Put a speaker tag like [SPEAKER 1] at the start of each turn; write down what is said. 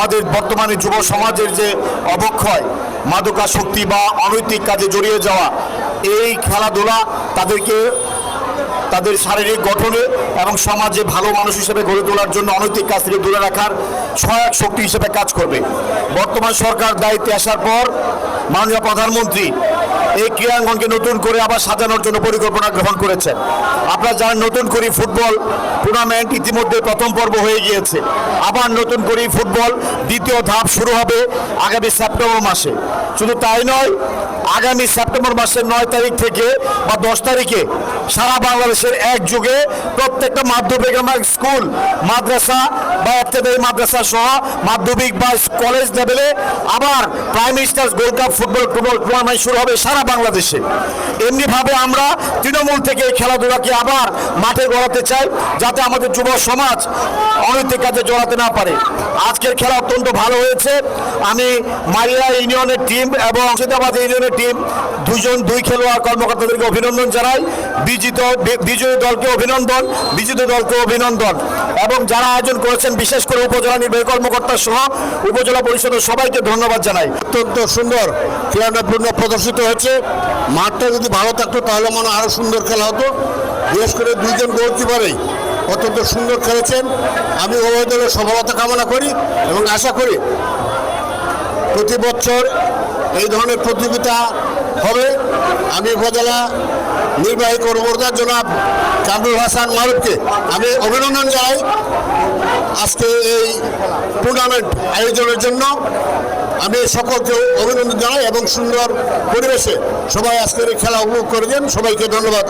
[SPEAKER 1] আমাদের বর্তমানে যুব সমাজের যে অবক্ষয়, মাদকাসক্তি বা অনৈতিক কাজে জড়িয়ে যাওয়া, এই খেলাধুলা তাদেরকে তাদের শারীরিক গঠনে এবং সমাজে ভালো মানুষ হিসেবে গড়ে তোলার জন্য অনৈতিক কাজ থেকে দূরে রাখার সহায়ক শক্তি হিসেবে কাজ করবে। বর্তমান সরকার দায়িত্বে আসার পর মাননীয় প্রধানমন্ত্রী এই ক্রীড়াঙ্গনকে নতুন করে আবার সাজানোর জন্য পরিকল্পনা গ্রহণ করেছেন। আপনারা জানেন, নতুন করে ফুটবল টুর্নামেন্ট ইতিমধ্যে প্রথম পর্ব হয়ে গিয়েছে। আবার নতুন করে ফুটবল দ্বিতীয় ধাপ শুরু হবে আগামী সেপ্টেম্বর মাসে। শুধু তাই নয়, আগামী সেপ্টেম্বর মাসের 9 তারিখ থেকে বা 10 তারিখে সারা বাংলাদেশের একযোগে প্রত্যেকটা মাধ্যমিক স্কুল, মাদ্রাসা বা ইত্যাদি মাদ্রাসা সহ মাধ্যমিক বা কলেজ লেভেলে আবার prime ministers gold cup football tournament শুরু হবে সারা বাংলাদেশে। এমনিভাবে আমরা তৃণমূল থেকে এই খেলাধুলাকে আবার মাঠে গড়াতে চাই, যাতে আমাদের যুব সমাজ অনৈতিক কাজে জড়াতে না পারে। আজকের খেলা অত্যন্ত ভালো হয়েছে। আমি মারিয়া ইউনিয়নের টিম এবং মুর্শিদাবাদ ইউনিয়নের টিম দুই খেলোয়াড় কর্মকর্তাদেরকে অভিনন্দন জানাই। বিজয়ী দলকে অভিনন্দন, বিজিত দলকে অভিনন্দন, এবং যারা আয়োজন করেছেন বিশেষ করে উপজেলা নির্বাহী কর্মকর্তা সহ উপজেলা পরিষদের সবাইকে ধন্যবাদ জানাই।
[SPEAKER 2] অত্যন্ত সুন্দর খেলাপূর্ণ প্রদর্শিত হয়েছে। মাঠটা যদি ভালো থাকতো তাহলে মনে হয় আরও সুন্দর খেলা হতো। বিশেষ করে দুইজন গোলকিপারই অত্যন্ত সুন্দর খেলেছেন। আমি উভয় দলের সফলতা কামনা করি এবং আশা করি প্রতি বছর এই ধরনের প্রতিযোগিতা হবে। আমি উপজেলা নির্বাহী কর্মকর্তা জনাব কামরুল হাসান মারুফকে আমি অভিনন্দন জানাই আজকে এই টুর্নামেন্ট আয়োজনের জন্য। আমি সকলকে অভিনন্দন জানাই এবং সুন্দর পরিবেশে সবাই আজকের এই খেলা উপভোগ করেছেন। সবাইকে ধন্যবাদ।